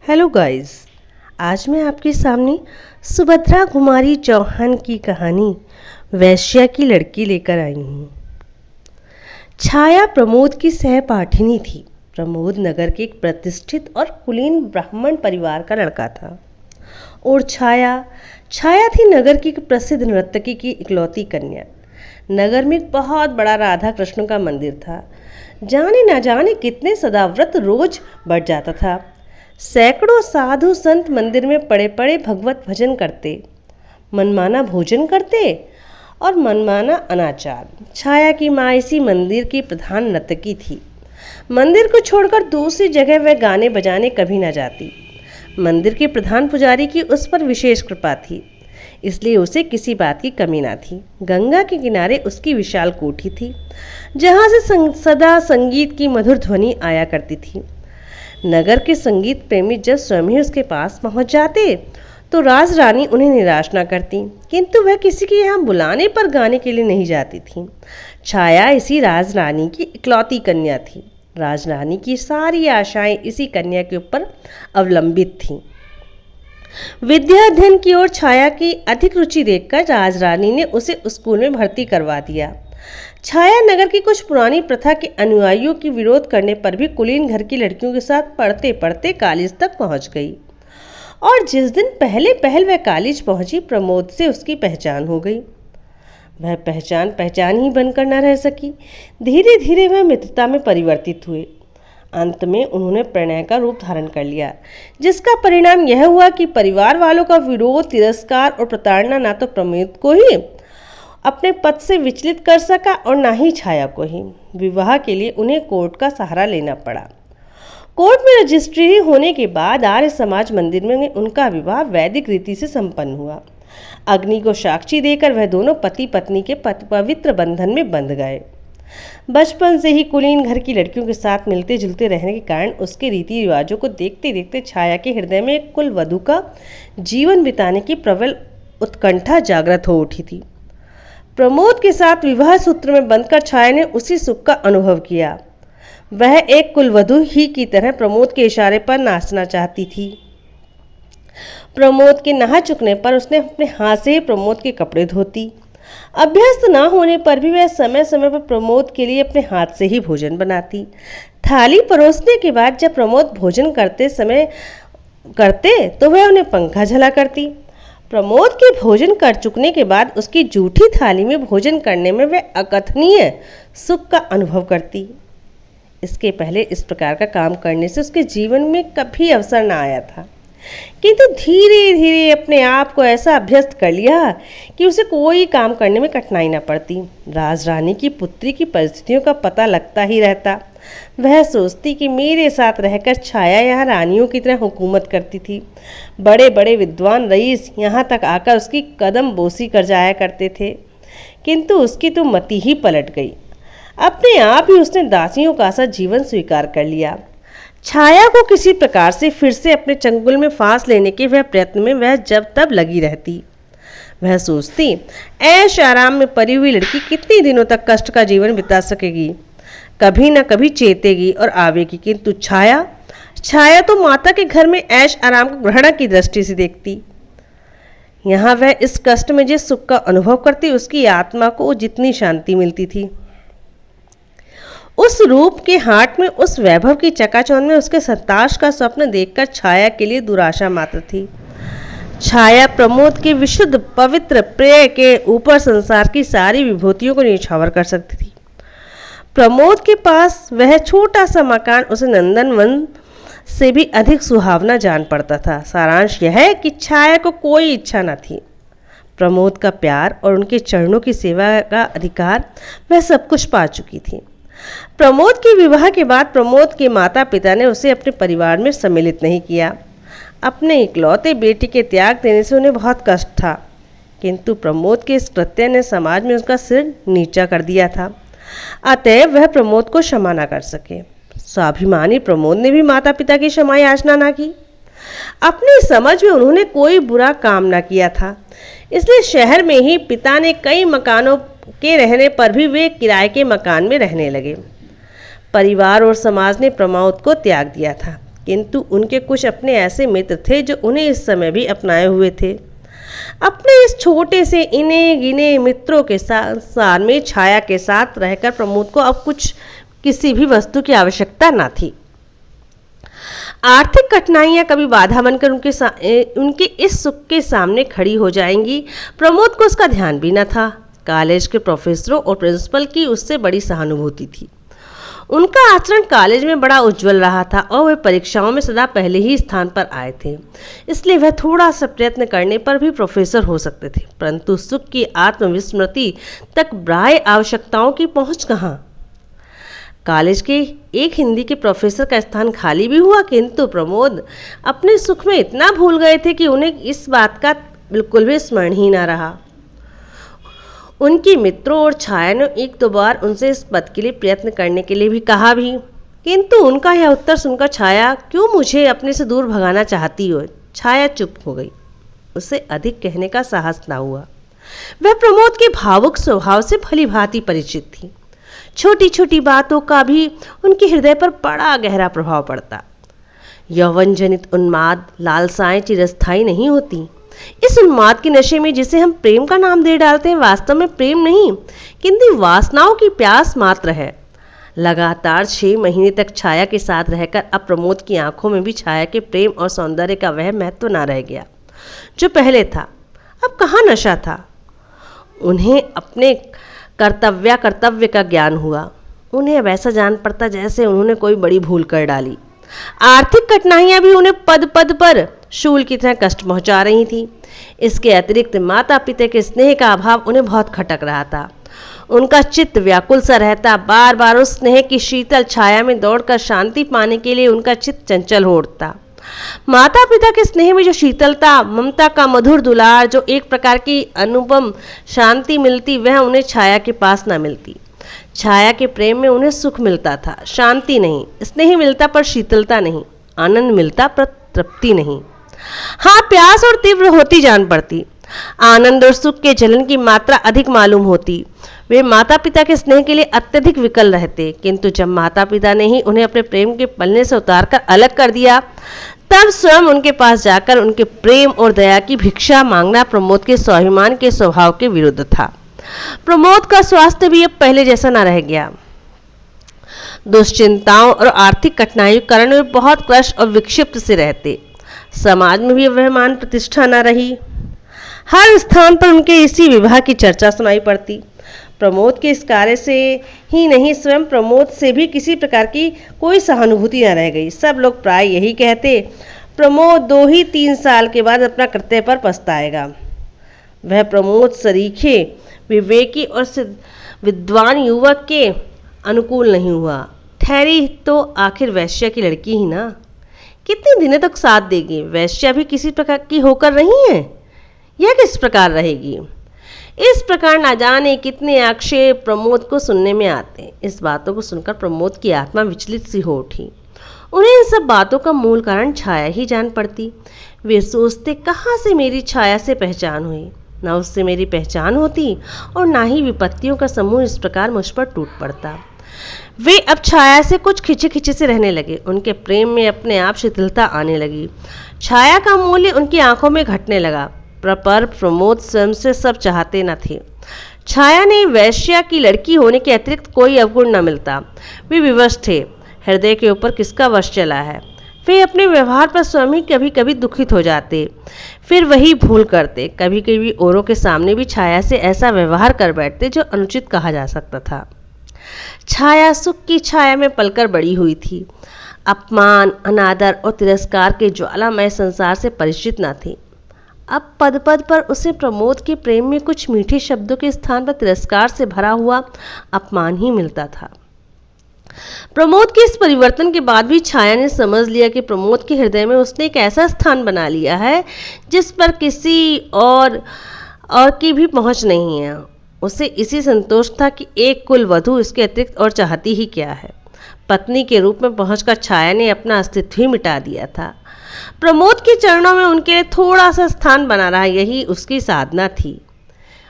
Hello guys. आज मैं आपके सामने सुभद्रा कुमारी चौहान की कहानी वैश्या की लड़की लेकर आई हूँ। छाया प्रमोद की सहपाठिनी थी। प्रमोद नगर के एक प्रतिष्ठित और कुलीन ब्राह्मण परिवार का लड़का था और छाया छाया थी नगर की एक प्रसिद्ध नर्तकी की इकलौती कन्या। नगर में एक बहुत बड़ा राधा कृष्ण का मंदिर था। जाने ना जाने कितने सदाव्रत रोज बढ़ जाता था। सैकड़ों साधु संत मंदिर में पड़े पड़े भगवत भजन करते, मनमाना भोजन करते और मनमाना अनाचार। छाया की माँ इसी मंदिर की प्रधान नर्तकी थी। मंदिर को छोड़कर दूसरी जगह वह गाने बजाने कभी न जाती। मंदिर के प्रधान पुजारी की उस पर विशेष कृपा थी, इसलिए उसे किसी बात की कमी ना थी। गंगा के किनारे उसकी विशाल कोठी थी, जहाँ से सदा संगीत की मधुर ध्वनि आया करती थी। नगर के संगीत प्रेमी जब स्वयं ही उसके पास पहुंच जाते तो राज रानी उन्हें निराश न करती, किंतु वह किसी के यहाँ बुलाने पर गाने के लिए नहीं जाती थी। छाया इसी राज रानी की इकलौती कन्या थी। राज रानी की सारी आशाएं इसी कन्या के ऊपर अवलंबित थीं। विद्या अध्ययन की ओर छाया की अधिक रुचि देखकर राज रानी ने उसे स्कूल में भर्ती करवा दिया। छाया नगर की कुछ पुरानी प्रथा के अनुयायियों की विरोध करने पर भी कुलीन घर की लड़कियों के साथ पढ़ते पढ़ते कॉलेज तक पहुंच गई। और जिस दिन पहले पहल वह कॉलेज पहुंची, प्रमोद से उसकी पहचान हो गई। वह पहचान ही बनकर न रह सकी। धीरे धीरे वह मित्रता में परिवर्तित हुए। अंत में उन्होंने प्रणय का रूप धारण कर लिया, जिसका परिणाम यह हुआ कि परिवार वालों का विरोध, तिरस्कार और प्रताड़ना न तो प्रमोद को ही अपने पद से विचलित कर सका और ना ही छाया को ही। विवाह के लिए उन्हें कोर्ट का सहारा लेना पड़ा। कोर्ट में रजिस्ट्री होने के बाद आर्य समाज मंदिर में उनका विवाह वैदिक रीति से संपन्न हुआ। अग्नि को साक्षी देकर वह दोनों पति पत्नी के पवित्र बंधन में बंध गए। बचपन से ही कुलीन घर की लड़कियों के साथ मिलते जुलते रहने के कारण उसके रीति रिवाजों को देखते देखते छाया के हृदय में एक कुल वधू का जीवन बिताने की प्रबल उत्कंठा जागृत हो उठी थी। प्रमोद के साथ विवाह सूत्र में बंधकर छाया ने उसी सुख का अनुभव किया। वह एक कुलवधू ही की तरह प्रमोद के इशारे पर नाचना चाहती थी। प्रमोद के नहा चुकने पर उसने अपने हाथ से ही प्रमोद के कपड़े धोती। अभ्यस्त ना होने पर भी वह समय समय पर प्रमोद के लिए अपने हाथ से ही भोजन बनाती। थाली परोसने के बाद जब प्रमोद भोजन करते तो वह उन्हें पंखा झला करती। प्रमोद के भोजन कर चुकने के बाद उसकी जूठी थाली में भोजन करने में वह अकथनीय सुख का अनुभव करती। इसके पहले इस प्रकार का काम करने से उसके जीवन में कभी अवसर न आया था, किंतु धीरे धीरे अपने आप को ऐसा अभ्यस्त कर लिया कि उसे कोई काम करने में कठिनाई न पड़ती। राज रानी की पुत्री की परिस्थितियों का पता लगता ही रहता। वह सोचती कि मेरे साथ रहकर छाया यहाँ रानियों की तरह हुकूमत करती थी। बड़े बड़े विद्वान रईस यहाँ तक आकर उसकी कदम बोसी कर जाया करते थे, किंतु उसकी तो मति ही पलट गई। अपने आप ही उसने दासियों का सा जीवन स्वीकार कर लिया। छाया को किसी प्रकार से फिर से अपने चंगुल में फांस लेने के वह प्रयत्न में वह जब तब लगी रहती। वह सोचती, ऐश आराम में परी हुई लड़की कितनी दिनों तक कष्ट का जीवन बिता सकेगी, कभी न कभी चेतेगी और आवेगी। किंतु छाया तो माता के घर में ऐश आराम को घृणा की दृष्टि से देखती। यहाँ वह इस कष्ट में जिस सुख का अनुभव करती, उसकी आत्मा को जितनी शांति मिलती थी, उस रूप के हाट में, उस वैभव की चकाचौंध में उसके संताश का स्वप्न देखकर छाया के लिए दुराशा मात्र थी। छाया प्रमोद के विशुद्ध पवित्र प्रिय के ऊपर संसार की सारी विभूतियों को न्यौछावर कर सकती थी। प्रमोद के पास वह छोटा सा मकान उसे नंदनवन से भी अधिक सुहावना जान पड़ता था। सारांश यह है कि छाया को कोई इच्छा न थी। प्रमोद का प्यार और उनके चरणों की सेवा का अधिकार वह सब कुछ पा चुकी थी। प्रमोद के विवाह के बाद प्रमोद के माता पिता ने उसे अपने परिवार में सम्मिलित नहीं किया। अपने इकलौते बेटे के त्याग देने से उन्हें बहुत कष्ट था, किंतु प्रमोद के इस कृत्य ने समाज में उसका सिर नीचा कर दिया था। अतएव वह प्रमोद को क्षमा न कर सके। स्वाभिमानी प्रमोद ने भी माता पिता की क्षमा याचना न की। अपनी समझ में उन्होंने कोई बुरा काम न किया था, इसलिए शहर में ही पिता ने कई मकानों के रहने पर भी वे किराए के मकान में रहने लगे। परिवार और समाज ने प्रमोद को त्याग दिया था, किंतु उनके कुछ अपने ऐसे मित्र थे जो उन्हें इस समय भी अपनाए हुए थे। अपने इस छोटे से इने गिने मित्रों के साथ में छाया के साथ रहकर प्रमोद को अब कुछ किसी भी वस्तु की आवश्यकता न थी। आर्थिक कठिनाइयां कभी बाधा बनकर उनके इस सुख के सामने खड़ी हो जाएंगी, प्रमोद को उसका ध्यान भी न था। कॉलेज के प्रोफेसरों और प्रिंसिपल की उससे बड़ी सहानुभूति थी। उनका आचरण कॉलेज में बड़ा उज्जवल रहा था और वे परीक्षाओं में सदा पहले ही स्थान पर आए थे, इसलिए वह थोड़ा सा प्रयत्न करने पर भी प्रोफेसर हो सकते थे। परंतु सुख की आत्मविस्मृति तक बाह्य आवश्यकताओं की पहुंच कहाँ। कॉलेज के एक हिंदी के प्रोफेसर का स्थान खाली भी हुआ, किंतु प्रमोद अपने सुख में इतना भूल गए थे कि उन्हें इस बात का बिल्कुल भी स्मरण ही ना रहा। उनके मित्रों और छाया ने एक दो बार उनसे इस पद के लिए प्रयत्न करने के लिए भी कहा भी, किंतु उनका यह उत्तर सुनकर छाया, क्यों मुझे अपने से दूर भगाना चाहती हो? छाया चुप हो गई। उसे अधिक कहने का साहस ना हुआ। वह प्रमोद के भावुक स्वभाव से भली भांति परिचित थी। छोटी छोटी बातों का भी उनके हृदय पर बड़ा गहरा प्रभाव पड़ता। यौवन जनित उन्माद लालसाएं चिरस्थायी नहीं होती। इस उन्माद के नशे में जिसे हम प्रेम का नाम दे डालते हैं, वास्तव में प्रेम नहीं किंतु वासनाओं की प्यास मात्र है। लगातार 6 महीने तक छाया के साथ रहकर अब प्रमोद की आंखों में भी छाया के प्रेम और सौंदर्य का वह महत्व ना रह गया जो पहले था। अब कहाँ नशा था। उन्हें अपने कर्तव्य का ज्ञान हुआ। उन्हें अब ऐसा जान पड़ता जैसे उन्होंने कोई बड़ी भूल कर डाली। आर्थिक कठिनाइयां भी उन्हें पद पद पर शूल की तरह कष्ट पहुंचा रही थी। इसके अतिरिक्त माता पिता के स्नेह का अभाव उन्हें बहुत खटक रहा था। उनका चित्त व्याकुल सा रहता। बार बार उस स्नेह की शीतल छाया में दौड़कर शांति पाने के लिए उनका चित्त चंचल हो उठता। माता पिता के स्नेह में जो शीतलता, ममता का मधुर दुलार, जो एक प्रकार की अनुपम शांति मिलती, वह उन्हें छाया के पास ना मिलती। छाया के प्रेम में उन्हें सुख मिलता था, शांति नहीं। स्नेह मिलता पर शीतलता नहीं, आनंद मिलता पर तृप्ति नहीं। हाँ, प्यास और तीव्र होती जान पड़ती। आनंद और सुख के जलन की मात्रा अधिक मालूम होती। वे माता पिता के स्नेह के लिए अत्यधिक विकल रहते, किंतु जब माता पिता ने ही उन्हें अपने प्रेम के पल्ले से उतारकर अलग कर दिया, तब स्वयं उनके पास जाकर उनके प्रेम और दया की भिक्षा मांगना प्रमोद के स्वाभिमान के स्वभाव के विरुद्ध था। प्रमोद का स्वास्थ्य भी अब पहले जैसा न रह गया। दुश्चिंताओं और आर्थिक कठिनाइयों के कारण वे बहुत क्लश और विक्षिप्त से रहते। समाज में भी वह मान प्रतिष्ठा न रही। हर स्थान पर उनके इसी विवाह की चर्चा सुनाई पड़ती। प्रमोद के इस कार्य से ही नहीं, स्वयं प्रमोद से भी किसी प्रकार की कोई सहानुभूति न रह गई। सब लोग प्राय यही कहते, प्रमोद 2 ही 3 साल के बाद अपना कर्तव्य पर पछताएगा। वह प्रमोद सरीखे विवेकी और विद्वान युवक के अनुकूल नहीं हुआ। ठहरी तो आखिर वैश्य की लड़की ही ना, कितने दिनों तक साथ देगी। वैश्य भी किसी प्रकार की होकर रही है, यह किस प्रकार रहेगी। इस प्रकार ना जाने कितने आक्षेप प्रमोद को सुनने में आते। इस बातों को सुनकर प्रमोद की आत्मा विचलित सी हो उठी। उन्हें इन सब बातों का मूल कारण छाया ही जान पड़ती। वे सोचते, कहाँ से मेरी छाया से पहचान हुई। ना उससे मेरी पहचान होती और ना ही विपत्तियों का समूह इस प्रकार मुझ पर टूट पड़ता। वे अब छाया से कुछ खिंचे खिंचे से रहने लगे। उनके प्रेम में अपने आप शिथिलता आने लगी। छाया का मूल्य उनकी आंखों में घटने लगा। पर प्रमोद स्वयं से सब चाहते न थे। छाया ने वैश्या की लड़की होने के अतिरिक्त कोई अवगुण न मिलता। वे विवश थे। हृदय के ऊपर किसका वश चला है। वे अपने व्यवहार पर स्वयं ही कभी कभी दुखित हो जाते, फिर वही भूल करते। कभी कभी औरों के सामने भी छाया से ऐसा व्यवहार कर बैठते जो अनुचित कहा जा सकता था। छाया सुख की छाया में पलकर बड़ी हुई थी। अपमान, अनादर और तिरस्कार के ज्वालामय संसार से परिचित न थी। अब पद पद पर उसे प्रमोद के प्रेम में कुछ मीठे शब्दों के स्थान पर तिरस्कार से भरा हुआ अपमान ही मिलता था। प्रमोद के इस परिवर्तन के बाद भी छाया ने समझ लिया कि प्रमोद के हृदय में उसने एक ऐसा स्थान बना लिया है जिस पर किसी और की भी पहुंच नहीं है। उसे इसी संतोष था कि एक कुल वधू इसके अतिरिक्त और चाहती ही क्या है। पत्नी के रूप में पहुंचकर छाया ने अपना अस्तित्व ही मिटा दिया था। प्रमोद के चरणों में उनके लिए थोड़ा सा स्थान बना रहा, यही उसकी साधना थी।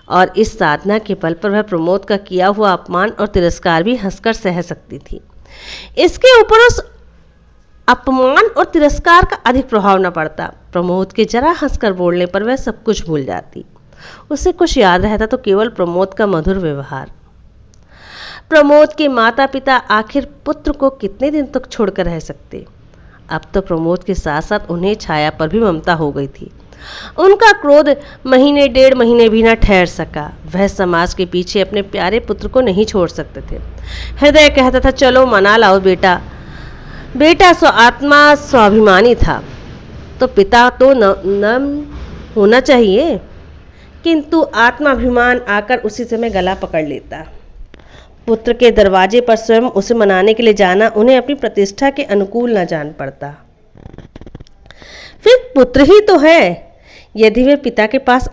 और इस साधना के बल पर वह प्रमोद का किया हुआ अपमान और तिरस्कार भी हंसकर सह सकती थी। इसके ऊपर उस अपमान और तिरस्कार का अधिक प्रभाव न पड़ता। प्रमोद के जरा हंसकर बोलने पर वह सब कुछ भूल जाती। उसे कुछ याद रहता तो केवल प्रमोद का मधुर व्यवहार। प्रमोद के माता पिता आखिर पुत्र को कितने दिन तक छोड़कर रह सकते। अब तो प्रमोद के साथ साथ उन्हें छाया पर भी ममता हो गई थी। उनका क्रोध महीने डेढ़ महीने भी न ठहर सका। वह समाज के पीछे अपने प्यारे पुत्र को नहीं छोड़ सकते थे। हृदय कहता था चलो मना लाओ बेटा। बेटा आत्मा स्वाभिमानी था तो पिता तो नम्र होना चाहिए, किंतु आत्माभिमान आकर उसी समय गला पकड़ लेता। पुत्र के दरवाजे पर स्वयं उसे मनाने के लिए जाना उन्हें अपनी प्रतिष्ठा के अनुकूल न जान पड़ता। फिर पुत्र ही तो है, यदि वे पिता के पास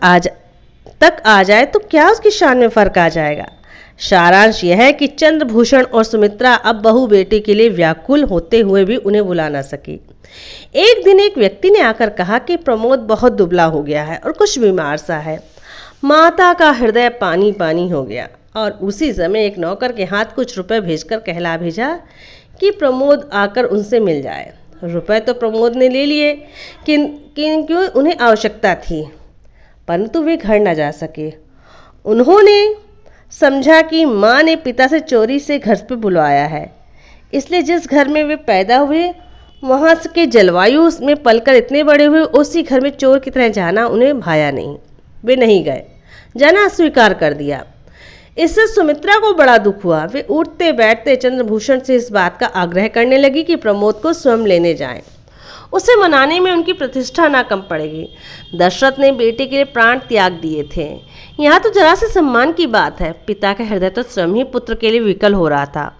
तक आ जाए तो क्या उसकी शान में फर्क आ जाएगा। सारांश यह है कि चंद्रभूषण और सुमित्रा अब बहू बेटी के लिए व्याकुल होते हुए भी उन्हें बुला न सकी। एक दिन एक व्यक्ति ने आकर कहा कि प्रमोद बहुत दुबला हो गया है और कुछ बीमार सा है। माता का हृदय पानी पानी हो गया और उसी समय एक नौकर के हाथ कुछ रुपए भेजकर कहला भेजा कि प्रमोद आकर उनसे मिल जाए। रुपए तो प्रमोद ने ले लिए, क्यों उन्हें आवश्यकता थी, परंतु वे घर न जा सके। उन्होंने समझा कि माँ ने पिता से चोरी से घर पे बुलवाया है, इसलिए जिस घर में वे पैदा हुए वहाँ के जलवायु में पलकर इतने बड़े हुए, उसी घर में चोर की तरह जाना उन्हें भाया नहीं। वे नहीं गए, जाना अस्वीकार कर दिया। इससे सुमित्रा को बड़ा दुख हुआ। वे उठते बैठते चंद्रभूषण से इस बात का आग्रह करने लगी कि प्रमोद को स्वयं लेने जाएं। उसे मनाने में उनकी प्रतिष्ठा ना कम पड़ेगी। दशरथ ने बेटे के लिए प्राण त्याग दिए थे, यहाँ तो जरा से सम्मान की बात है। पिता का हृदय तो स्वयं ही पुत्र के लिए विकल हो रहा था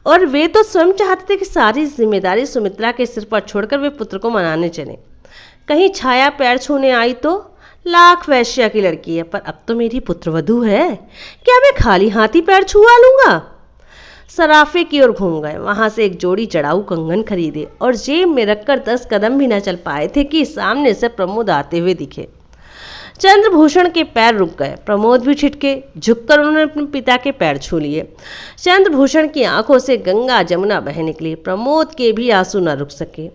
और वे तो स्वयं चाहते थे कि सारी जिम्मेदारी सुमित्रा के सिर पर छोड़कर वे पुत्र को मनाने चले। कहीं छाया पैर छूने आई तो लाख वैश्या की लड़की है, पर अब तो मेरी पुत्रवधू है, क्या मैं खाली हाथी पैर छुआ लूंगा। सराफे की ओर घूम गए, वहां से एक जोड़ी चढ़ाऊ कंगन खरीदे और जेब में रखकर 10 कदम भी न चल पाए थे कि सामने से प्रमोद आते हुए दिखे। चंद्रभूषण के पैर रुक गए, प्रमोद भी छिटके। झुककर उन्होंने अपने पिता के पैर छू लिए। चंद्रभूषण की आंखों से गंगा जमुना बह निकली। प्रमोद के भी आंसू न रुक सके।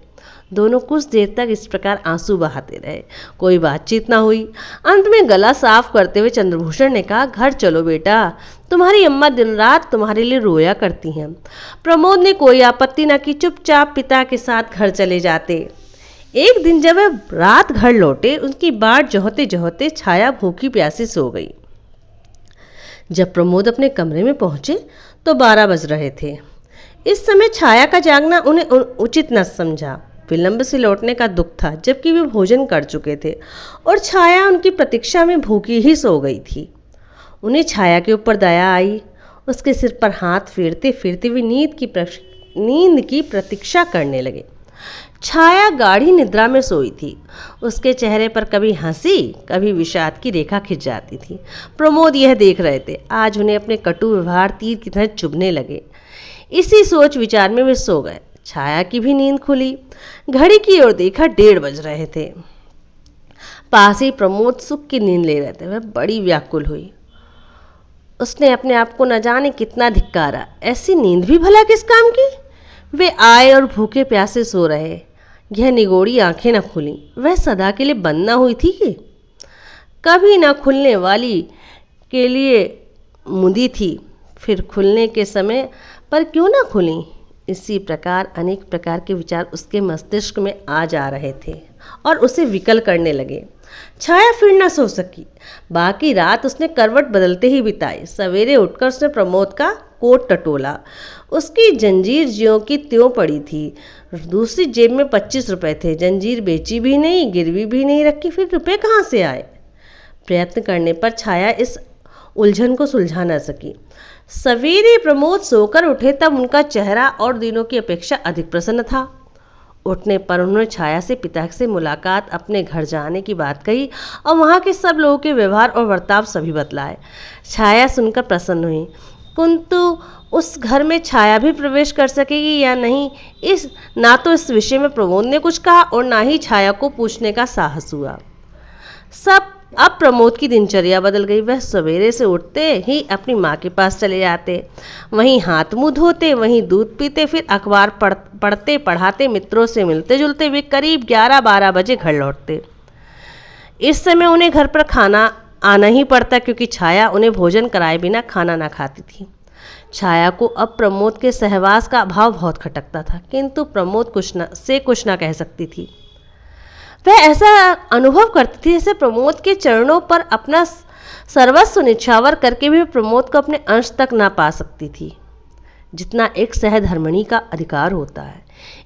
दोनों कुछ देर तक इस प्रकार आंसू बहाते रहे। कोई बातचीत ना हुई। अंत में गला साफ करते हुए चंद्रभूषण ने कहा, घर चलो बेटा, तुम्हारी अम्मा दिन रात तुम्हारे लिए रोया करती हैं। प्रमोद ने कोई आपत्ति न की, चुपचाप पिता के साथ घर चले जाते। एक दिन जब वह रात घर लौटे, उनकी बाट जोहते जोहते छाया भूखी प्यासी सो गई। जब प्रमोद अपने कमरे में पहुंचे तो 12 बज रहे थे। इस समय छाया का जागना उन्हें उचित न समझा। विलंब से लौटने का दुख था, जबकि वे भोजन कर चुके थे और छाया उनकी प्रतीक्षा में भूखी ही सो गई थी। उन्हें छाया के ऊपर दया आई। उसके सिर पर हाथ फेरते फेरते वे नींद की प्रतीक्षा करने लगे। छाया गाढ़ी निद्रा में सोई थी। उसके चेहरे पर कभी हंसी कभी विषाद की रेखा खिंच जाती थी। प्रमोद यह देख रहे थे। आज उन्हें अपने कटु व्यवहार तीर की तरह चुभने लगे। इसी सोच विचार में वे सो गए। छाया की भी नींद खुली। घड़ी की ओर देखा, 1:30 बज रहे थे। पास ही प्रमोद सुख की नींद ले रहे थे। वह बड़ी व्याकुल हुई। उसने अपने आप को न जाने कितना धिक्कारा। ऐसी नींद भी भला किस काम की। वे आए और भूखे प्यासे सो रहे। यह निगोड़ी आंखें न खुली। वह सदा के लिए बंद न हुई थी कि कभी न खुलने वाली के लिए मुदी थी, फिर खुलने के समय पर क्यों न खुली। इसी प्रकार अनेक प्रकार के विचार उसके मस्तिष्क में आ जा रहे थे और उसे विकल करने लगे। छाया फिर न सो सकी। बाकी रात उसने करवट बदलते ही बिताई। सवेरे उठकर उसने प्रमोद का कोट टटोला। उसकी जंजीर ज्यों की त्यों पड़ी थी। दूसरी जेब में 25 रुपए थे। जंजीर बेची भी नहीं, गिरवी भी नहीं रखी, फिर रुपए कहाँ से आए। प्रयत्न करने पर छाया इस उलझन को सुलझा न सकी। सवेरे प्रमोद सोकर उठे तब उनका चेहरा और दिनों की अपेक्षा अधिक प्रसन्न था। उठने पर उन्होंने छाया से पिता से मुलाकात, अपने घर जाने की बात कही और वहाँ के सब लोगों के व्यवहार और बर्ताव सभी बतलाए। छाया सुनकर प्रसन्न हुई, किंतु उस घर में छाया भी प्रवेश कर सकेगी या नहीं, ना तो इस विषय में प्रमोद ने कुछ कहा और ना ही छाया को पूछने का साहस हुआ। सब अब प्रमोद की दिनचर्या बदल गई। वह सवेरे से उठते ही अपनी माँ के पास चले जाते, वहीं हाथ मुंह धोते, वहीं दूध पीते, फिर अखबार पढ़ते पढ़ाते मित्रों से मिलते जुलते वे करीब 11-12 बजे घर लौटते। इस समय उन्हें घर पर खाना आना ही पड़ता, क्योंकि छाया उन्हें भोजन कराए बिना खाना ना खाती थी। छाया को अब प्रमोद के सहवास का अभाव बहुत खटकता था, किंतु प्रमोद कुछ ना कह सकती थी। वह ऐसा अनुभव करती थी जैसे प्रमोद के चरणों पर अपना सर्वस्व निछावर करके भी प्रमोद को अपने अंश तक ना पा सकती थी, जितना एक सहधर्मिणी का अधिकार होता है।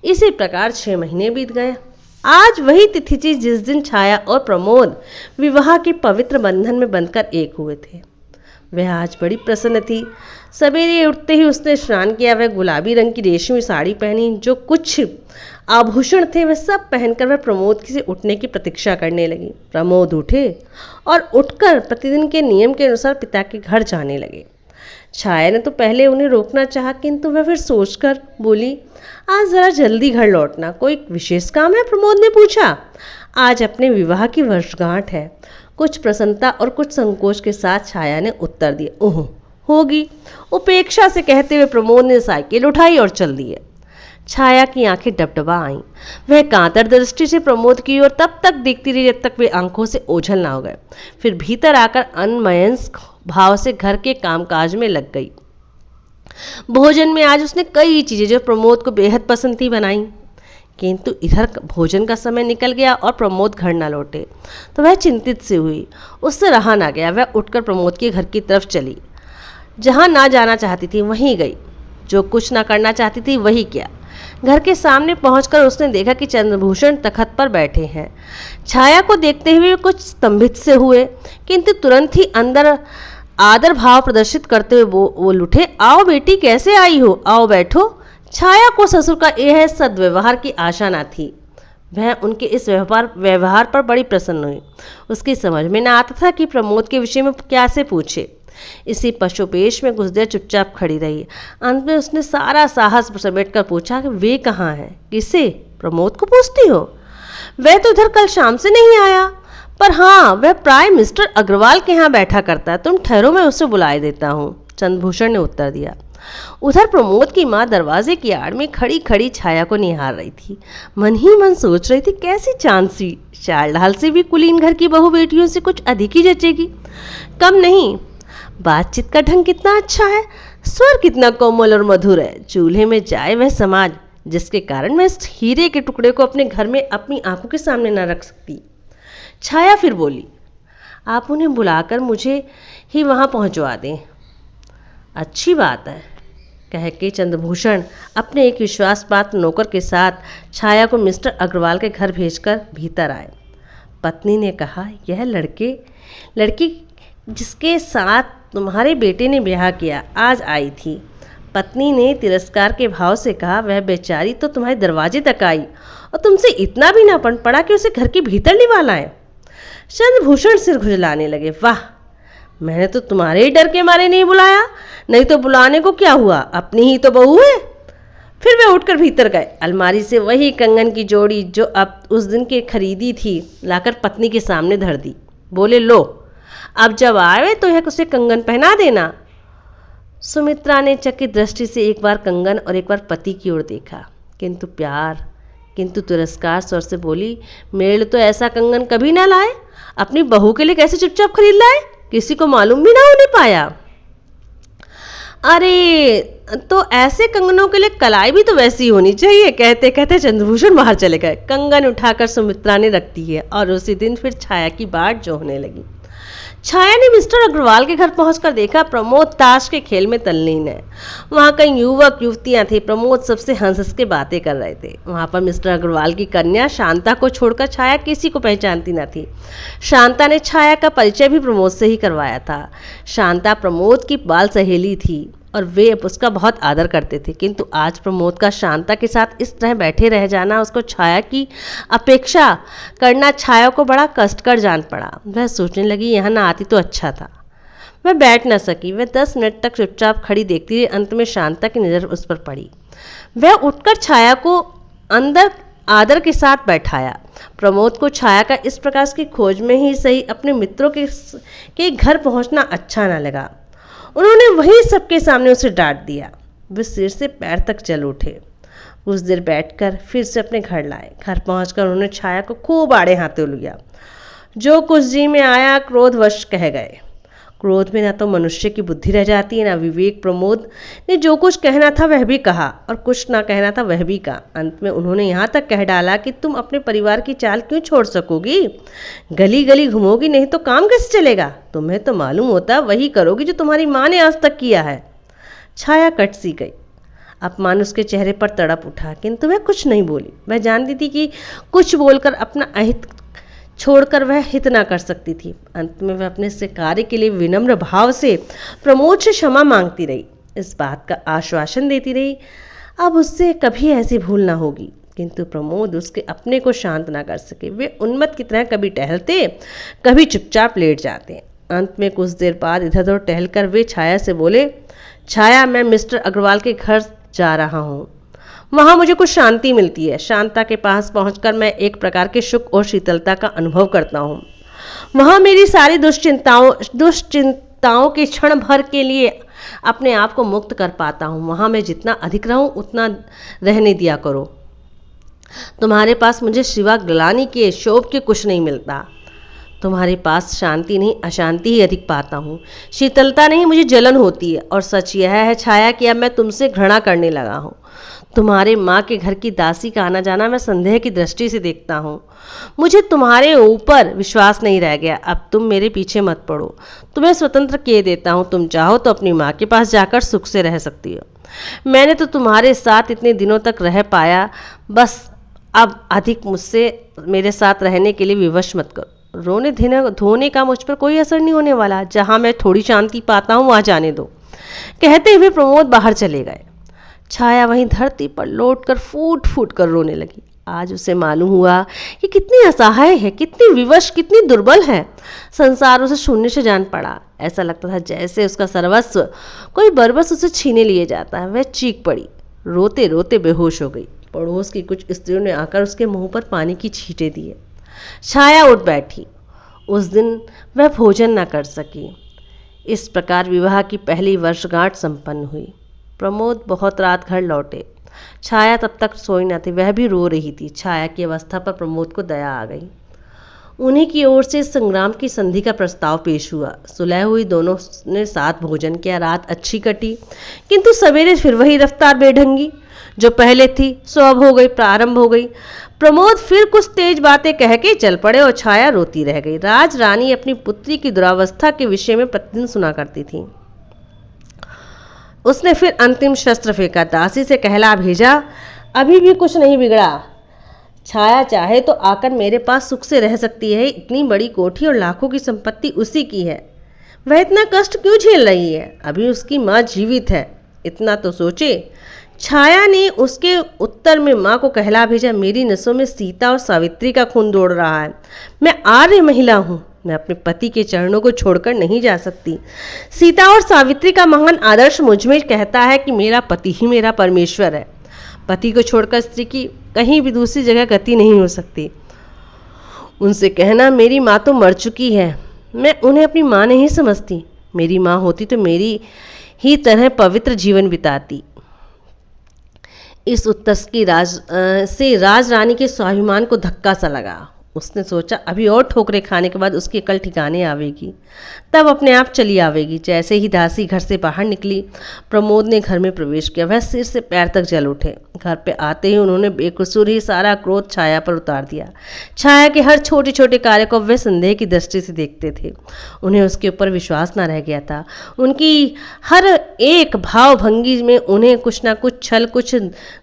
इसी प्रकार 6 महीने बीत गए। आज वही तिथि थी जिस दिन छाया और प्रमोद विवाह के पवित्र बंधन में बंधकर एक हुए थे। वह आज बड़ी प्रसन्न थी। सवेरे उठते ही उसने स्नान किया। वह गुलाबी रंग की रेशमी साड़ी पहनी, जो कुछ आभूषण थे वह सब पहनकर वह प्रमोद से उठने की प्रतीक्षा करने लगी। प्रमोद उठे और उठकर प्रतिदिन के नियम के अनुसार पिता के घर जाने लगे। छाया ने तो पहले उन्हें रोकना चाहा, किंतु वह फिर सोचकर बोली, आज जरा जल्दी घर लौटना। कोई विशेष काम है? प्रमोद ने पूछा। आज अपने विवाह की वर्षगांठ है। कुछ प्रसन्नता और कुछ संकोच के साथ छाया ने उत्तर दिया। ओह, होगी, उपेक्षा से कहते हुए प्रमोद ने साइकिल उठाई और चल दिए। छाया की आंखें डबडबा आईं। वह कातर दृष्टि से प्रमोद की ओर तब तक देखती रही जब तक वे आंखों से ओझल ना हो गए। फिर भीतर आकर अनमयस्क भाव से घर के कामकाज में लग गई। भोजन में आज उसने कई चीजें जो प्रमोद को बेहद पसंद थी बनाई, किंतु इधर भोजन का समय निकल गया और प्रमोद घर न लौटे तो वह चिंतित सी हुई। उससे रहा ना गया। वह उठकर प्रमोद के घर की तरफ चली। जहां ना जाना चाहती थी वहीं गई, जो कुछ ना करना चाहती थी वही किया। घर के सामने पहुंचकर उसने देखा कि चंद्रभूषण तखत पर बैठे हैं। छाया को देखते हुए कुछ स्तंभित से हुए, किंतु तुरंत ही अंदर आदर भाव प्रदर्शित करते हुए वो उठे। आओ बेटी, कैसे आई हो? आओ बैठो। छाया को ससुर का यह सद्व्यवहार की आशा न थी। वह उनके इस व्यवहार पर बड़ी प्रसन्न हुई। उसकी समझ में न आता था कि प्रमोद के विषय में क्या से पूछे। इसी पशुपेश में कुछ देर चुपचाप खड़ी रही। अंत में उसने सारा साहस समेट कर पूछा कि वे कहाँ हैं? किसे? प्रमोद को पूछती हो? वह तो इधर कल शाम से नहीं आया। पर हाँ, वह प्राय मिस्टर अग्रवाल के यहाँ बैठा करता है। तुम ठहरो, मैं उसे बुलाए देता हूँ, चंद्रभूषण ने उत्तर दिया। उधर प्रमोद की माँ दरवाजे की आड़ में खड़ी खड़ी छाया को निहार रही थी। मन ही मन सोच रही थी, कैसी चांद सी, चाल ढाल से भी कुलीन घर की बहू बेटियों से कुछ अधिक ही जचेगी। कम नहीं, बातचीत का ढंग कितना अच्छा है, स्वर कितना कोमल और मधुर है। चूल्हे में जाए वह समाज, जिसके कारण मैं इस हीरे के टुकड़े को अपने घर में अपनी आंखों के सामने न रख सकती। छाया फिर बोली, आप उन्हें बुलाकर मुझे ही वहां पहुंचवा दें। अच्छी बात है, कह के चंद्रभूषण अपने एक विश्वासपात्र नौकर के साथ छाया को मिस्टर अग्रवाल के घर भेजकर भीतर आए। पत्नी ने कहा, यह लड़की जिसके साथ तुम्हारे बेटे ने ब्याह किया आज आई थी। पत्नी ने तिरस्कार के भाव से कहा, वह बेचारी तो तुम्हारे दरवाजे तक आई और तुमसे इतना भी ना पन पड़ा कि उसे घर के भीतर निवाल आए। चंद्रभूषण सिर खुजलाने लगे। वाह, मैंने तो तुम्हारे ही डर के मारे नहीं बुलाया, नहीं तो बुलाने को क्या हुआ, अपनी ही तो बहू है। फिर वे उठकर भीतर गए। अलमारी से वही कंगन की जोड़ी जो अब उस दिन की खरीदी थी लाकर पत्नी के सामने धर दी। बोले, लो, अब जब आए तो यह उसे कंगन पहना देना। सुमित्रा ने चकित दृष्टि से एक बार कंगन और एक बार पति की ओर देखा, किंतु तिरस्कार स्वर से बोली, मेरे लिए तो ऐसा कंगन कभी ना लाए, अपनी बहू के लिए कैसे चुपचाप खरीद लाए, किसी को मालूम भी ना होने पाया। अरे तो ऐसे कंगनों के लिए कलाई भी तो वैसी होनी चाहिए। कहते कहते चंद्रभूषण बाहर चले गए। कंगन उठाकर सुमित्रा ने रख दी है और उसी दिन फिर छाया की बाट जोहने लगी। छाया ने मिस्टर अग्रवाल के घर पहुंचकर देखा, प्रमोद ताश के खेल में तल्लीन है। वहां कई युवक युवतियां थी। प्रमोद सबसे हंस हंस के बातें कर रहे थे। वहां पर मिस्टर अग्रवाल की कन्या शांता को छोड़कर छाया किसी को पहचानती न थी। शांता ने छाया का परिचय भी प्रमोद से ही करवाया था। शांता प्रमोद की बाल सहेली थी और वे उसका बहुत आदर करते थे, किंतु आज प्रमोद का शांता के साथ इस तरह बैठे रह जाना उसको छाया की अपेक्षा करना छाया को बड़ा कष्टकर जान पड़ा। वह सोचने लगी, यहाँ ना आती तो अच्छा था। वह बैठ न सकी। वह 10 मिनट तक चुपचाप खड़ी देखती रही। अंत में शांता की नज़र उस पर पड़ी। वह उठकर छाया को अंदर आदर के साथ बैठाया। प्रमोद को छाया का इस प्रकार की खोज में ही सही अपने मित्रों के घर पहुंचना अच्छा न लगा। उन्होंने वहीं सबके सामने उसे डांट दिया। वे सिर से पैर तक जल उठे। कुछ देर बैठकर फिर से अपने घर लाए। घर पहुंचकर उन्होंने छाया को खूब आड़े हाथों लिया। जो कुछ जी में आया क्रोधवश कह गए। क्रोध में ना तो मनुष्य की बुद्धि रह जाती है ना विवेक। प्रमोद ने जो कुछ कहना था वह भी कहा और कुछ ना कहना था वह भी कहा। अंत में उन्होंने यहाँ तक कह डाला कि तुम अपने परिवार की चाल क्यों छोड़ सकोगी? गली गली घूमोगी नहीं तो काम कैसे चलेगा? तुम्हें तो मालूम होता वही करोगी जो तुम्हारी माँ ने आज तक किया है। छाया कट सी गई। अपमान उसके चेहरे पर तड़प उठा, किंतु वह कुछ नहीं बोली। वह जानती थी कि कुछ बोलकर अपना अहित छोड़कर वह हित ना कर सकती थी। अंत में वह अपने से कार्य के लिए विनम्र भाव से प्रमोद से क्षमा मांगती रही, इस बात का आश्वासन देती रही अब उससे कभी ऐसी भूल ना होगी। किंतु प्रमोद उसके अपने को शांत ना कर सके। वे उन्मत्त की तरह कभी टहलते, कभी चुपचाप लेट जाते। अंत में कुछ देर बाद इधर उधर टहलकर वे छाया से बोले, छाया, मैं मिस्टर अग्रवाल के घर जा रहा हूँ। वहाँ मुझे कुछ शांति मिलती है। शांता के पास पहुंचकर मैं एक प्रकार के सुख और शीतलता का अनुभव करता हूँ। वहाँ मेरी सारी दुश्चिंताओं के क्षण भर के लिए अपने आप को मुक्त कर पाता हूँ। वहाँ मैं जितना अधिक रहूँ उतना रहने दिया करो। तुम्हारे पास मुझे सिवा ग्लानि के, शोभ के कुछ नहीं मिलता। तुम्हारे पास शांति नहीं अशांति ही अधिक पाता हूँ। शीतलता नहीं, मुझे जलन होती है। और सच यह है छाया कि अब मैं तुमसे घृणा करने लगा हूँ। तुम्हारे माँ के घर की दासी का आना जाना मैं संदेह की दृष्टि से देखता हूँ। मुझे तुम्हारे ऊपर विश्वास नहीं रह गया। अब तुम मेरे पीछे मत पड़ो। तुम्हें स्वतंत्र किए देता हूँ। तुम चाहो तो अपनी माँ के पास जाकर सुख से रह सकती हो। मैंने तो तुम्हारे साथ इतने दिनों तक रह पाया, बस अब अधिक मुझसे मेरे साथ रहने के लिए विवश मत करो। रोने धोने का मुझ पर कोई असर नहीं होने वाला। जहाँ मैं थोड़ी शांति पाता हूँ वहाँ जाने दो। कहते हुए प्रमोद बाहर चले गए। छाया वहीं धरती पर लौटकर फूट फूट कर रोने लगी। आज उसे मालूम हुआ कि कितनी असहाय है, कितनी विवश, कितनी दुर्बल है। संसार उसे शून्य से जान पड़ा। ऐसा लगता था जैसे उसका सर्वस्व कोई बरबस उसे छीने लिए जाता है। वह चीख पड़ी, रोते रोते बेहोश हो गई। पड़ोस की कुछ स्त्रियों ने आकर उसके मुंह पर पानी की छींटे दिए। छाया उठ बैठी। उस दिन वह भोजन न कर सकी। इस प्रकार विवाह की पहली वर्षगांठ संपन्न हुई। प्रमोद बहुत रात घर लौटे। छाया तब तक सोई न थी, वह भी रो रही थी। छाया की अवस्था पर प्रमोद को दया आ गई। उन्हीं की ओर से संग्राम की संधि का प्रस्ताव पेश हुआ। सुलह हुई, दोनों ने साथ भोजन किया। रात अच्छी कटी, किंतु सवेरे फिर वही रफ्तार बेढंगी जो पहले थी सो अब हो गई, प्रारंभ हो गई। प्रमोद फिर कुछ तेज बातें कह के चल पड़े और छाया रोती रह गई। राज रानी अपनी पुत्री की दुरावस्था के विषय में प्रतिदिन सुना करती थी। उसने फिर अंतिम शस्त्र फेंका। दासी से कहला भेजा, अभी भी कुछ नहीं बिगड़ा। छाया चाहे तो आकर मेरे पास सुख से रह सकती है। इतनी बड़ी कोठी और लाखों की संपत्ति उसी की है। वह इतना कष्ट क्यों झेल रही है? अभी उसकी माँ जीवित है, इतना तो सोचे। छाया ने उसके उत्तर में माँ को कहला भेजा, मेरी नसों में सीता और सावित्री का खून दौड़ रहा है। मैं आर्य महिला हूँ, मैं अपने पति के चरणों को छोड़कर नहीं जा सकती। सीता और सावित्री का महान आदर्श मुझ में कहता है कि मेरा पति ही मेरा परमेश्वर है। पति को छोड़कर स्त्री की कहीं भी दूसरी जगह गति नहीं हो सकती। उनसे कहना मेरी माँ तो मर चुकी है, मैं उन्हें अपनी माँ नहीं समझती। मेरी माँ होती तो मेरी ही तरह पवित्र जीवन बिताती। इस उत्तर की राज रानी के स्वाभिमान को धक्का सा लगा। उसने सोचा अभी और ठोकरें खाने के बाद उसकी अकल ठिकाने आवेगी, तब अपने आप चली आवेगी। जैसे ही दासी घर से बाहर निकली, प्रमोद ने घर में प्रवेश किया। वह सिर से पैर तक जल उठे। घर पे आते ही उन्होंने बेकसूर ही सारा क्रोध छाया पर उतार दिया। छाया के हर छोटे छोटे कार्य को वे संदेह की दृष्टि से देखते थे। उन्हें उसके ऊपर विश्वास न रह गया था। उनकी हर एक भाव भंगी में उन्हें कुछ ना कुछ छल, कुछ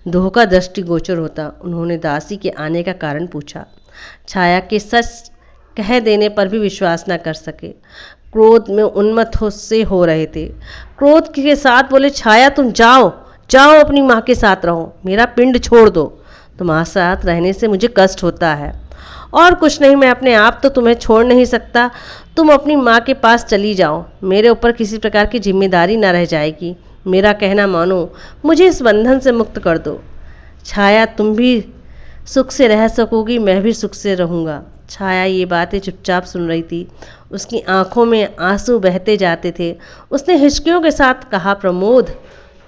धोखा दृष्टिगोचर होता। उन्होंने दासी के आने का कारण पूछा। छाया के सच कह देने पर भी विश्वास न कर सके। क्रोध में उन्मत्त से हो रहे थे। क्रोध के साथ बोले, छाया तुम जाओ जाओ, अपनी माँ के साथ रहो, मेरा पिंड छोड़ दो। तुम्हारे साथ रहने से मुझे कष्ट होता है और कुछ नहीं। मैं अपने आप तो तुम्हें छोड़ नहीं सकता। तुम अपनी माँ के पास चली जाओ, मेरे ऊपर किसी प्रकार की जिम्मेदारी न रह जाएगी। मेरा कहना मानो, मुझे इस बंधन से मुक्त कर दो। छाया तुम भी सुख से रह सकोगी, मैं भी सुख से रहूँगा। छाया ये बातें चुपचाप सुन रही थी। उसकी आंखों में आंसू बहते जाते थे। उसने हिचकियों के साथ कहा, प्रमोद,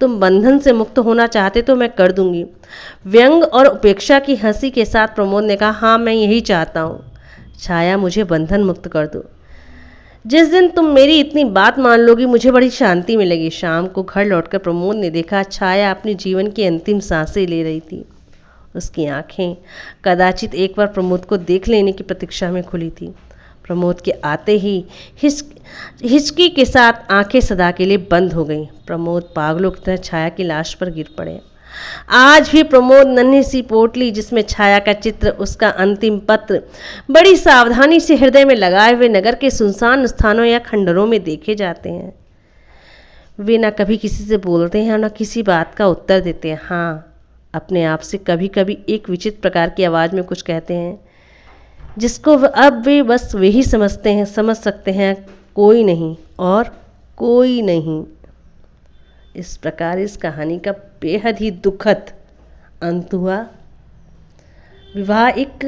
तुम बंधन से मुक्त होना चाहते तो मैं कर दूंगी। व्यंग और उपेक्षा की हंसी के साथ प्रमोद ने कहा, हाँ मैं यही चाहता हूँ। छाया, मुझे बंधन मुक्त कर दो। जिस दिन तुम मेरी इतनी बात मान लोगी मुझे बड़ी शांति मिलेगी। शाम को घर लौटकर प्रमोद ने देखा छाया अपने जीवन की अंतिम सांसें ले रही थी। उसकी आंखें कदाचित एक बार प्रमोद को देख लेने की प्रतीक्षा में खुली थी। प्रमोद के आते ही हिचकी के साथ आंखें सदा के लिए बंद हो गईं। प्रमोद पागलों की तरह छाया की लाश पर गिर पड़े। आज भी प्रमोद नन्ही सी पोटली जिसमें छाया का चित्र, उसका अंतिम पत्र बड़ी सावधानी से हृदय में लगाए हुए नगर के सुनसान स्थानों या खंडरों में देखे जाते हैं। वे न कभी किसी से बोलते हैं और न किसी बात का उत्तर देते हैं। हाँ, अपने आप से कभी कभी एक विचित्र प्रकार की आवाज़ में कुछ कहते हैं जिसको अब वे बस वे ही समझ सकते हैं, कोई नहीं और कोई नहीं। इस प्रकार इस कहानी का बेहद ही दुखद अंत हुआ। विवाह एक